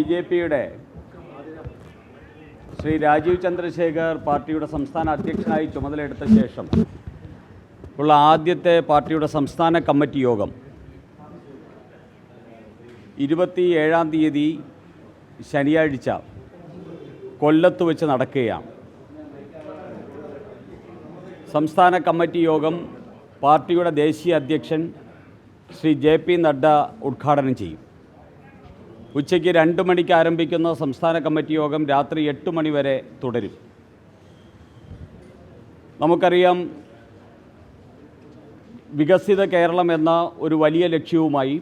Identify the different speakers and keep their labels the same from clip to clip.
Speaker 1: ബി.ജെ.പിയുടെ ശ്രീ രാജീവ് ചന്ദ്രശേഖർ പാർട്ടിയുടെ സംസ്ഥാന അധ്യക്ഷനായി ചുമതലയെടുത്ത ശേഷം ഉള്ള ആദ്യത്തെ പാർട്ടിയുടെ സംസ്ഥാന കമ്മിറ്റി യോഗം 27-ാം തീയതി ശനിയാഴ്ച കൊല്ലത്ത് വെച്ച് നടക്കുകയാണ്. സംസ്ഥാന കമ്മിറ്റി യോഗം പാർട്ടിയുടെ ദേശീയ അധ്യക്ഷൻ ശ്രീ ജെ.പി. നഡ്ഡ ഉദ്ഘാടനം ചെയ്യും. ഉച്ചയ്ക്ക് 2 മണിക്ക് ആരംഭിക്കുന്ന സംസ്ഥാന കമ്മിറ്റി യോഗം രാത്രി 8 മണി വരെ തുടരും. നമുക്കറിയാം, വികസിത കേരളം എന്ന ഒരു വലിയ ലക്ഷ്യവുമായി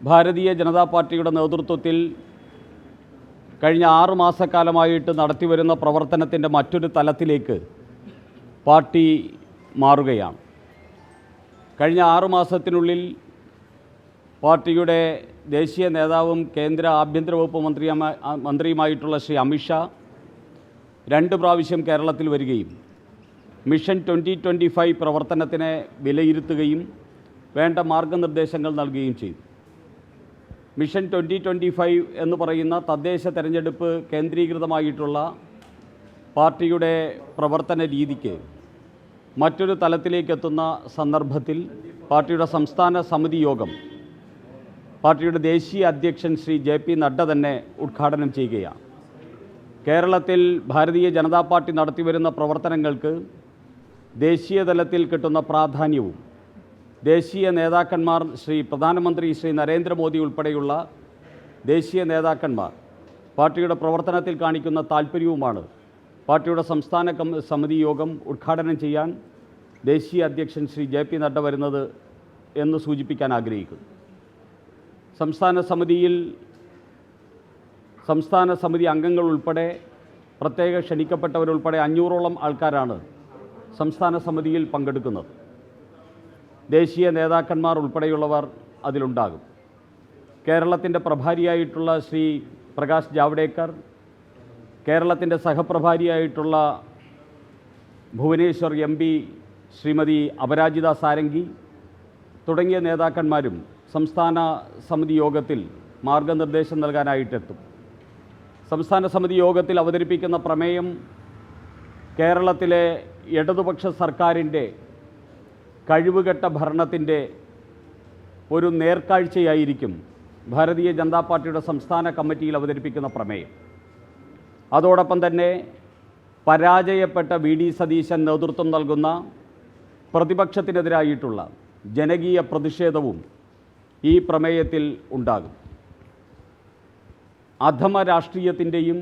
Speaker 1: ഭാരതീയ ജനതാ പാർട്ടിയുടെ നേതൃത്വത്തിൽ കഴിഞ്ഞ 6 മാസക്കാലമായിട്ട് നടത്തിവരുന്ന പ്രവർത്തനത്തിൻ്റെ മറ്റൊരു തലത്തിലേക്ക് പാർട്ടി മാറുകയാണ്. കഴിഞ്ഞ 6 മാസത്തിനുള്ളിൽ പാർട്ടിയുടെ ദേശീയ നേതാവും കേന്ദ്ര ആഭ്യന്തര വകുപ്പ് മന്ത്രിയുമായിട്ടുള്ള ശ്രീ അമിത്ഷാ 2 പ്രാവശ്യം കേരളത്തിൽ വരികയും മിഷൻ 2025 പ്രവർത്തനത്തിനെ വിലയിരുത്തുകയും വേണ്ട മാർഗനിർദ്ദേശങ്ങൾ നൽകുകയും ചെയ്തു. മിഷൻ 2025 എന്ന് പറയുന്ന തദ്ദേശ തെരഞ്ഞെടുപ്പ് കേന്ദ്രീകൃതമായിട്ടുള്ള പാർട്ടിയുടെ പ്രവർത്തന രീതിക്ക് മറ്റൊരു തലത്തിലേക്കെത്തുന്ന സന്ദർഭത്തിൽ പാർട്ടിയുടെ സംസ്ഥാന സമിതി യോഗം പാർട്ടിയുടെ ദേശീയ അധ്യക്ഷൻ ശ്രീ ജെ.പി. നഡ്ഡ തന്നെ ഉദ്ഘാടനം ചെയ്യുകയാണ്. കേരളത്തിൽ ഭാരതീയ ജനതാ പാർട്ടി നടത്തിവരുന്ന പ്രവർത്തനങ്ങൾക്ക് ദേശീയ തലത്തിൽ കിട്ടുന്ന പ്രാധാന്യവും ദേശീയ നേതാക്കന്മാർ പ്രധാനമന്ത്രി ശ്രീ നരേന്ദ്രമോദി ഉൾപ്പെടെയുള്ള ദേശീയ നേതാക്കന്മാർ പാർട്ടിയുടെ പ്രവർത്തനത്തിൽ കാണിക്കുന്ന താൽപ്പര്യവുമാണ് പാർട്ടിയുടെ സംസ്ഥാന സമിതി യോഗം ഉദ്ഘാടനം ചെയ്യാൻ ദേശീയ അധ്യക്ഷൻ ശ്രീ ജെ.പി. നഡ്ഡ വരുന്നത് എന്ന് സൂചിപ്പിക്കാൻ ആഗ്രഹിക്കുന്നു. സംസ്ഥാന സമിതി അംഗങ്ങൾ ഉൾപ്പെടെ പ്രത്യേക ക്ഷണിക്കപ്പെട്ടവരുൾപ്പെടെ 500ഓളം ആൾക്കാരാണ് സംസ്ഥാന സമിതിയിൽ പങ്കെടുക്കുന്നത്. ദേശീയ നേതാക്കന്മാർ ഉൾപ്പെടെയുള്ളവർ അതിലുണ്ടാകും. കേരളത്തിൻ്റെ പ്രഭാരിയായിട്ടുള്ള ശ്രീ പ്രകാശ് ജാവ്ഡേക്കർ, കേരളത്തിൻ്റെ സഹപ്രഭാരിയായിട്ടുള്ള ഭുവനേശ്വർ MP ശ്രീമതി അപരാജിത സാരംഗി തുടങ്ങിയ നേതാക്കന്മാരും സംസ്ഥാന സമിതി യോഗത്തിൽ മാർഗനിർദ്ദേശം നൽകാനായിട്ടെത്തും. സംസ്ഥാന സമിതി യോഗത്തിൽ അവതരിപ്പിക്കുന്ന പ്രമേയം കേരളത്തിലെ ഇടതുപക്ഷ സർക്കാരിൻ്റെ കഴിവുകെട്ട ഭരണത്തിൻ്റെ ഒരു നേർക്കാഴ്ചയായിരിക്കും ഭാരതീയ ജനതാ പാർട്ടിയുടെ സംസ്ഥാന കമ്മിറ്റിയിൽ അവതരിപ്പിക്കുന്ന പ്രമേയം. അതോടൊപ്പം തന്നെ പരാജയപ്പെട്ട വി.ഡി. സതീശൻ നേതൃത്വം നൽകുന്ന പ്രതിപക്ഷത്തിനെതിരായിട്ടുള്ള ജനകീയ പ്രതിഷേധവും ഈ പ്രമേയത്തിൽ ഉണ്ടാകും. അധമ രാഷ്ട്രീയത്തിൻ്റെയും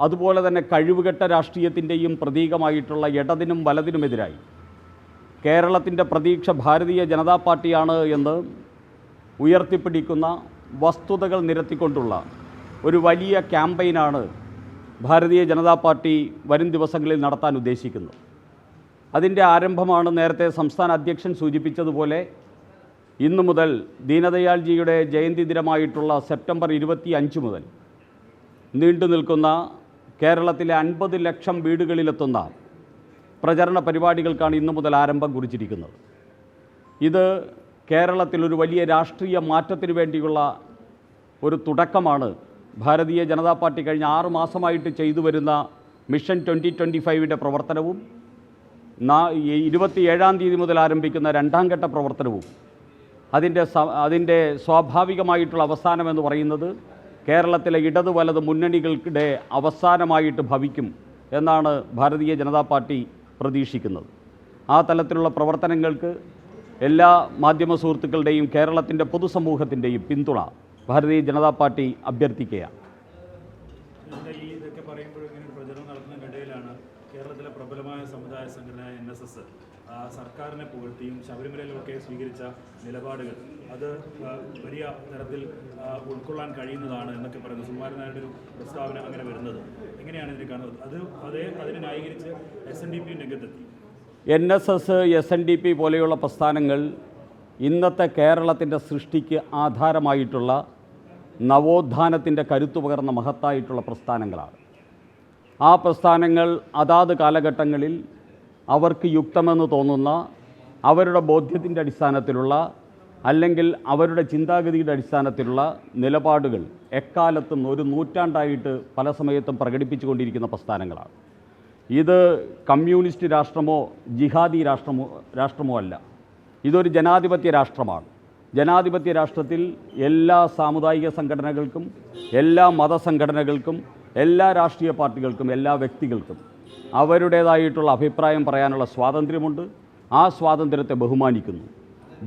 Speaker 1: അതുപോലെ തന്നെ കഴിവുകെട്ട രാഷ്ട്രീയത്തിൻ്റെയും പ്രതീകമായിട്ടുള്ള ഇടതിനും വലതിനുമെതിരായി കേരളത്തിൻ്റെ പ്രതീക്ഷ ഭാരതീയ ജനതാ പാർട്ടിയാണ് എന്ന് ഉയർത്തിപ്പിടിക്കുന്ന വസ്തുതകൾ നിരത്തിക്കൊണ്ടുള്ള ഒരു വലിയ ക്യാമ്പയിനാണ് ഭാരതീയ ജനതാ പാർട്ടി വരും ദിവസങ്ങളിൽ നടത്താൻ ഉദ്ദേശിക്കുന്നത്. അതിൻ്റെ ആരംഭമാണ് നേരത്തെ സംസ്ഥാന അധ്യക്ഷൻ സൂചിപ്പിച്ചതുപോലെ ഇന്നു മുതൽ ദീനദയാൽജിയുടെ ജയന്തി ദിനമായിട്ടുള്ള സെപ്റ്റംബർ 25 മുതൽ നീണ്ടു നിൽക്കുന്ന കേരളത്തിലെ 50 ലക്ഷം വീടുകളിലെത്തുന്ന പ്രചരണ പരിപാടികൾക്കാണ് ഇന്നു മുതൽ ആരംഭം കുറിച്ചിരിക്കുന്നത്. ഇത് കേരളത്തിലൊരു വലിയ രാഷ്ട്രീയ മാറ്റത്തിന് വേണ്ടിയുള്ള ഒരു തുടക്കമാണ്. ഭാരതീയ ജനതാ പാർട്ടി കഴിഞ്ഞ 6 മാസമായിട്ട് ചെയ്തു വരുന്ന മിഷൻ 2025ൻ്റെ പ്രവർത്തനവും 27-ാം തീയതി മുതൽ ആരംഭിക്കുന്ന 2ാം ഘട്ട പ്രവർത്തനവും അതിൻ്റെ സ്വാഭാവികമായിട്ടുള്ള അവസാനമെന്ന് പറയുന്നത് കേരളത്തിലെ ഇടത് വലത് മുന്നണികളുടെ അവസാനമായിട്ട് ഭവിക്കും എന്നാണ് ഭാരതീയ ജനതാ പാർട്ടി പ്രതീക്ഷിക്കുന്നത്. ആ തലത്തിലുള്ള പ്രവർത്തനങ്ങൾക്ക് എല്ലാ മാധ്യമ സുഹൃത്തുക്കളുടെയും കേരളത്തിൻ്റെ പൊതുസമൂഹത്തിൻ്റെയും പിന്തുണ ഭാരതീയ ജനതാ പാർട്ടി അഭ്യർത്ഥിക്കുകയാണ്.
Speaker 2: ഇതൊക്കെ പറയുമ്പോൾ ഇങ്ങനെ പ്രചരണം നടത്തുന്നതിനിടയിലാണ് കേരളത്തിലെ പ്രബലമായ സമുദായ സംഘടന NSS സർക്കാരിനെ പുകഴ്ത്തിയും ശബരിമലയിലൊക്കെ സ്വീകരിച്ച നിലപാടുകൾ അത് വലിയ തരത്തിൽ ഉൾക്കൊള്ളാൻ കഴിയുന്നതാണ് എന്നൊക്കെ പറയുന്നത്. സുകുമാരൻ നായരുടെ ഒരു പ്രസ്താവന അങ്ങനെ വരുന്നത് എങ്ങനെയാണ് ഇതിനെ കാണുന്നത്? അതിനെ ന്യായീകരിച്ച് SNDP രംഗത്തെത്തി.
Speaker 1: NSS, SNDP പോലെയുള്ള പ്രസ്ഥാനങ്ങൾ ഇന്നത്തെ കേരളത്തിൻ്റെ സൃഷ്ടിക്ക് ആധാരമായിട്ടുള്ള നവോത്ഥാനത്തിൻ്റെ കരുത്തു പകർന്ന മഹത്തായിട്ടുള്ള പ്രസ്ഥാനങ്ങളാണ്. ആ പ്രസ്ഥാനങ്ങൾ അതാത് കാലഘട്ടങ്ങളിൽ അവർക്ക് യുക്തമെന്ന് തോന്നുന്ന അവരുടെ ബോധ്യത്തിൻ്റെ അടിസ്ഥാനത്തിലുള്ള അല്ലെങ്കിൽ അവരുടെ ചിന്താഗതിയുടെ അടിസ്ഥാനത്തിലുള്ള നിലപാടുകൾ എക്കാലത്തും ഒരു നൂറ്റാണ്ടായിട്ട് പല സമയത്തും പ്രകടിപ്പിച്ചുകൊണ്ടിരിക്കുന്ന പ്രസ്ഥാനങ്ങളാണ്. ഇത് കമ്മ്യൂണിസ്റ്റ് രാഷ്ട്രമോ ജിഹാദി രാഷ്ട്രമോ അല്ല. ഇതൊരു ജനാധിപത്യ രാഷ്ട്രമാണ്. ജനാധിപത്യ രാഷ്ട്രത്തിൽ എല്ലാ സാമുദായിക സംഘടനകൾക്കും, എല്ലാ മതസംഘടനകൾക്കും, എല്ലാ രാഷ്ട്രീയ പാർട്ടികൾക്കും, എല്ലാ വ്യക്തികൾക്കും അവരുടേതായിട്ടുള്ള അഭിപ്രായം പറയാനുള്ള സ്വാതന്ത്ര്യമുണ്ട്. ആ സ്വാതന്ത്ര്യത്തെ ബഹുമാനിക്കുന്നു.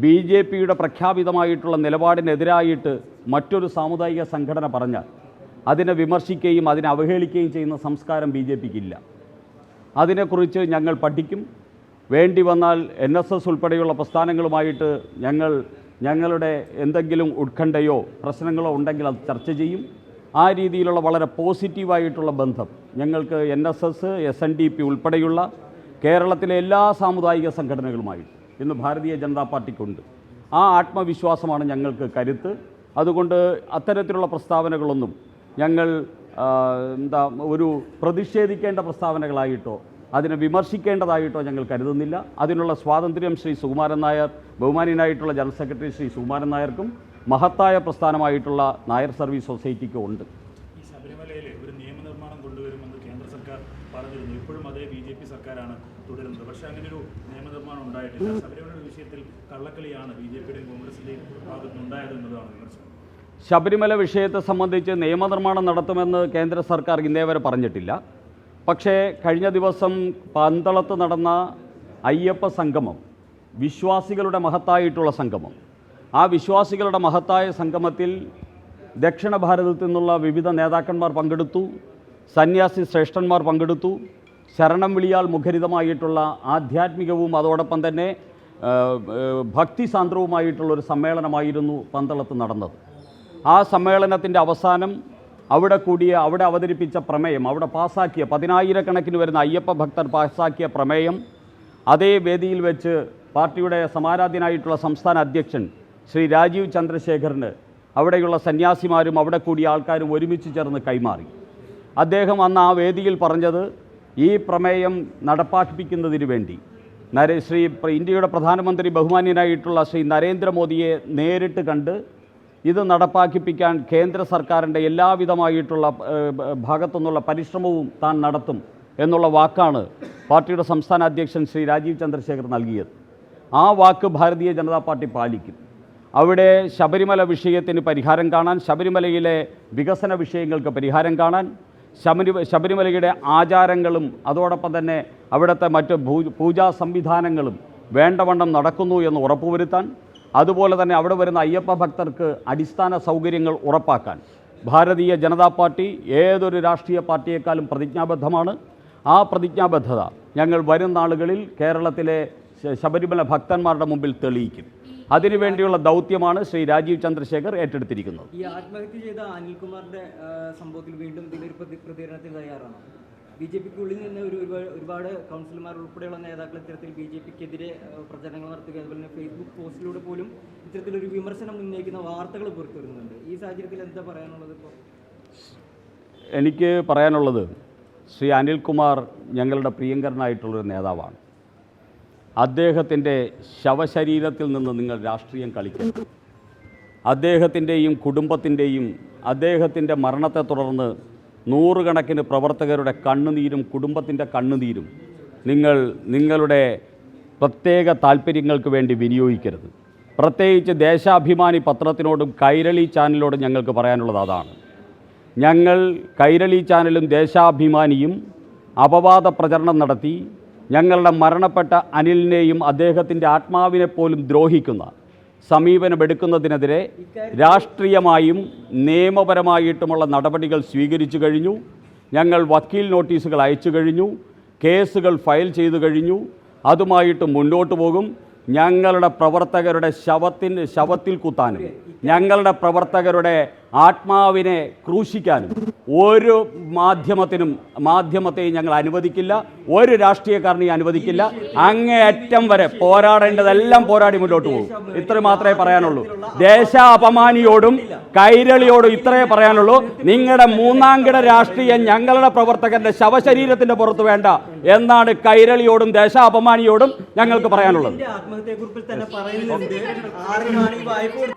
Speaker 1: BJPയുടെ പ്രഖ്യാപിതമായിട്ടുള്ള നിലപാടിനെതിരായിട്ട് മറ്റൊരു സാമുദായിക സംഘടന പറഞ്ഞാൽ അതിനെ വിമർശിക്കുകയും അതിനെ അവഹേളിക്കുകയും ചെയ്യുന്ന സംസ്കാരം BJPക്കില്ല. അതിനെക്കുറിച്ച് ഞങ്ങൾ പഠിക്കും. വേണ്ടി വന്നാൽ NSS ഉൾപ്പെടെയുള്ള പ്രസ്ഥാനങ്ങളുമായിട്ട് ഞങ്ങളുടെ എന്തെങ്കിലും ഉത്കണ്ഠയോ പ്രശ്നങ്ങളോ ഉണ്ടെങ്കിൽ അത് ചർച്ച ചെയ്യും. ആ രീതിയിലുള്ള വളരെ പോസിറ്റീവായിട്ടുള്ള ബന്ധം ഞങ്ങൾക്ക് NSS, SNDP ഉൾപ്പെടെയുള്ള കേരളത്തിലെ എല്ലാ സാമുദായിക സംഘടനകളുമായിട്ട് ഇന്ന് ഭാരതീയ ജനതാ പാർട്ടിക്കുണ്ട്. ആ ആത്മവിശ്വാസമാണ് ഞങ്ങൾക്ക് കരുത്ത്. അതുകൊണ്ട് അത്തരത്തിലുള്ള പ്രസ്താവനകളൊന്നും ഞങ്ങൾ ഒരു പ്രതിഷേധിക്കേണ്ട പ്രസ്താവനകളായിട്ടോ അതിനെ വിമർശിക്കേണ്ടതായിട്ടോ ഞങ്ങൾ കരുതുന്നില്ല. അതിനുള്ള സ്വാതന്ത്ര്യം ശ്രീ സുകുമാരൻ നായർ, ബഹുമാന്യനായിട്ടുള്ള ജനറൽ സെക്രട്ടറി ശ്രീ സുകുമാരൻ നായർക്കും മഹത്തായ പ്രസ്ഥാനമായിട്ടുള്ള നായർ സർവീസ് സൊസൈറ്റിക്കും ഉണ്ട്.
Speaker 2: ഈ ശബരിമലയിൽ ഒരു നിയമനിർമ്മാണം കൊണ്ടുവരുമെന്ന് കേന്ദ്ര സർക്കാർ പറഞ്ഞിരുന്നു. ഇപ്പോഴും അതേ BJP സർക്കാരാണ് തുടരുന്നത്. പക്ഷേ അങ്ങനെയൊരു നിയമനിർമ്മാണം ഉണ്ടായിട്ടില്ല. ശബരിമല വിഷയത്തിൽ കള്ളക്കളിയാണ് BJPയുടെയും കോൺഗ്രസിൻ്റെയും ഭാഗത്തുനിന്നുണ്ടായതെന്നതാണ് വിമർശനം.
Speaker 1: ശബരിമല വിഷയത്തെ സംബന്ധിച്ച് നിയമനിർമ്മാണം നടത്തുമെന്ന് കേന്ദ്ര സർക്കാർ ഇന്നേ വരെ പറഞ്ഞിട്ടില്ല. പക്ഷേ കഴിഞ്ഞ ദിവസം പന്തളത്ത് നടന്ന അയ്യപ്പ സംഗമം, വിശ്വാസികളുടെ മഹത്തായിട്ടുള്ള സംഗമം, ആ വിശ്വാസികളുടെ മഹത്തായ സംഗമത്തിൽ ദക്ഷിണ ഭാരതത്തിൽ നിന്നുള്ള വിവിധ നേതാക്കന്മാർ പങ്കെടുത്തു, സന്യാസി ശ്രേഷ്ഠന്മാർ പങ്കെടുത്തു. ശരണം വിളിയാൽ മുഖരിതമായിട്ടുള്ള ആധ്യാത്മികവും അതോടൊപ്പം തന്നെ ഭക്തിസാന്ദ്രവുമായിട്ടുള്ളൊരു സമ്മേളനമായിരുന്നു പന്തളത്ത് നടന്നത്. ആ സമ്മേളനത്തിൻ്റെ അവസാനം അവിടെ അവതരിപ്പിച്ച പ്രമേയം, അവിടെ പാസാക്കിയ 10,000-കണക്കിന് വരുന്ന അയ്യപ്പ ഭക്തർ പാസാക്കിയ പ്രമേയം അതേ വേദിയിൽ വെച്ച് പാർട്ടിയുടെ സമാരാധ്യനായിട്ടുള്ള സംസ്ഥാന അധ്യക്ഷൻ ശ്രീ രാജീവ് ചന്ദ്രശേഖറിന് അവിടെയുള്ള സന്യാസിമാരും അവിടെ കൂടിയ ആൾക്കാരും ഒരുമിച്ച് ചേർന്ന് കൈമാറി. അദ്ദേഹം അന്ന് ആ വേദിയിൽ പറഞ്ഞത്, ഈ പ്രമേയം നടപ്പാക്കിപ്പിക്കുന്നതിന് വേണ്ടി ഇന്ത്യയുടെ പ്രധാനമന്ത്രി ബഹുമാന്യനായിട്ടുള്ള ശ്രീ നരേന്ദ്രമോദിയെ നേരിട്ട് കണ്ട് ഇത് നടപ്പാക്കിപ്പിക്കാൻ കേന്ദ്ര സർക്കാരിൻ്റെ എല്ലാവിധമായിട്ടുള്ള ഭാഗത്തുനിന്നുള്ള പരിശ്രമവും താൻ നടത്തും എന്നുള്ള വാക്കാണ് പാർട്ടിയുടെ സംസ്ഥാന അധ്യക്ഷൻ ശ്രീ രാജീവ് ചന്ദ്രശേഖർ നൽകിയത്. ആ വാക്ക് ഭാരതീയ ജനതാ പാർട്ടി പാലിക്കും. അവിടെ ശബരിമല വിഷയത്തിന് പരിഹാരം കാണാൻ, ശബരിമലയിലെ വികസന വിഷയങ്ങൾക്ക് പരിഹാരം കാണാൻ, ശബരിമലയുടെ ആചാരങ്ങളും അതോടൊപ്പം തന്നെ അവിടുത്തെ മറ്റ് പൂജാ സംവിധാനങ്ങളും വേണ്ടവണ്ണം നടക്കുന്നു എന്ന് ഉറപ്പുവരുത്താൻ, അതുപോലെ തന്നെ അവിടെ വരുന്ന അയ്യപ്പ ഭക്തർക്ക് അടിസ്ഥാന സൗകര്യങ്ങൾ ഉറപ്പാക്കാൻ ഭാരതീയ ജനതാ പാർട്ടി ഏതൊരു രാഷ്ട്രീയ പാർട്ടിയേക്കാളും പ്രതിജ്ഞാബദ്ധമാണ്. ആ പ്രതിജ്ഞാബദ്ധത ഞങ്ങൾ വരും നാളുകളിൽ കേരളത്തിലെ ശബരിമല ഭക്തന്മാരുടെ മുമ്പിൽ തെളിയിക്കും. അതിനുവേണ്ടിയുള്ള ദൗത്യമാണ് ശ്രീ രാജീവ് ചന്ദ്രശേഖർ ഏറ്റെടുത്തിരിക്കുന്നത്.
Speaker 3: ഈ ആത്മഹത്യ ചെയ്ത അനിൽകുമാറിന്റെ സംഭവത്തിൽ വീണ്ടും ഇതിലൊരു പ്രതികരണത്തിന് തയ്യാറാണ്. BJPക്കുള്ളിൽ നിന്ന് ഒരുപാട് കൗൺസിലർമാർ ഉൾപ്പെടെയുള്ള നേതാക്കൾ ഇത്തരത്തിൽ BJPക്കെതിരെ പ്രചരണങ്ങൾ നടത്തുക, അതുപോലെ തന്നെ ഫേസ്ബുക്ക് പോസ്റ്റിലൂടെ പോലും ഇത്തരത്തിലൊരു വിമർശനം ഉന്നയിക്കുന്ന വാർത്തകൾ പുറത്തു വരുന്നുണ്ട്. ഈ സാഹചര്യത്തിൽ എന്താ പറയാനുള്ളത്? ഇപ്പോൾ
Speaker 1: എനിക്ക് പറയാനുള്ളത്, ശ്രീ അനിൽകുമാർ ഞങ്ങളുടെ പ്രിയങ്കരനായിട്ടുള്ളൊരു നേതാവാണ്. അദ്ദേഹത്തിൻ്റെ ശവശരീരത്തിൽ നിന്ന് നിങ്ങൾ രാഷ്ട്രീയം കളിക്കരുത്. അദ്ദേഹത്തിൻ്റെയും കുടുംബത്തിൻ്റെയും അദ്ദേഹത്തിൻ്റെ മരണത്തെ തുടർന്ന് നൂറുകണക്കിന് പ്രവർത്തകരുടെ കണ്ണുനീരും കുടുംബത്തിൻ്റെ കണ്ണുനീരും നിങ്ങളുടെ പ്രത്യേക താല്പര്യങ്ങൾക്ക് വേണ്ടി വിനിയോഗിക്കരുത്. പ്രത്യേകിച്ച് ദേശാഭിമാനി പത്രത്തിനോടും കൈരളി ചാനലിനോടും ഞങ്ങൾക്ക് പറയാനുള്ളത് അതാണ്. ഞങ്ങൾ കൈരളി ചാനലും ദേശാഭിമാനിയും അപവാദ പ്രചരണം നടത്തി ഞങ്ങളുടെ മരണപ്പെട്ട അനിലിനെയും അദ്ദേഹത്തിൻ്റെ ആത്മാവിനെപ്പോലും ദ്രോഹിക്കുന്ന സമീപനമെടുക്കുന്നതിനെതിരെ രാഷ്ട്രീയമായും നിയമപരമായിട്ടുമുള്ള നടപടികൾ സ്വീകരിച്ചു കഴിഞ്ഞു. ഞങ്ങൾ വക്കീൽ നോട്ടീസുകൾ അയച്ചു കഴിഞ്ഞു, കേസുകൾ ഫയൽ ചെയ്തു കഴിഞ്ഞു. അതുമായിട്ട് മുന്നോട്ട് പോകും. ഞങ്ങളുടെ പ്രവർത്തകരുടെ ശവത്തിൽ കുത്താനും ഞങ്ങളുടെ പ്രവർത്തകരുടെ ആത്മാവിനെ ക്രൂശിക്കാനും ഒരു മാധ്യമത്തെയും ഞങ്ങൾ അനുവദിക്കില്ല, ഒരു രാഷ്ട്രീയക്കാരനെയും അനുവദിക്കില്ല. അങ്ങേയറ്റം വരെ പോരാടേണ്ടതെല്ലാം പോരാടി മുന്നോട്ട് പോകും. ഇത്ര മാത്രമേ പറയാനുള്ളൂ. ദേശാപമാനിയോടും കൈരളിയോടും ഇത്രയേ പറയാനുള്ളൂ. നിങ്ങളുടെ മൂന്നാംകിട രാഷ്ട്രീയം ഞങ്ങളുടെ പ്രവർത്തകന്റെ ശവശരീരത്തിന്റെ പുറത്ത് വേണ്ട എന്നാണ് കൈരളിയോടും ദേശാപമാനിയോടും ഞങ്ങൾക്ക് പറയാനുള്ളത്.
Speaker 3: ആത്മഹത്യയെക്കുറിച്ച് തന്നെ പറയുന്നുണ്ട്. 6 വായ്പ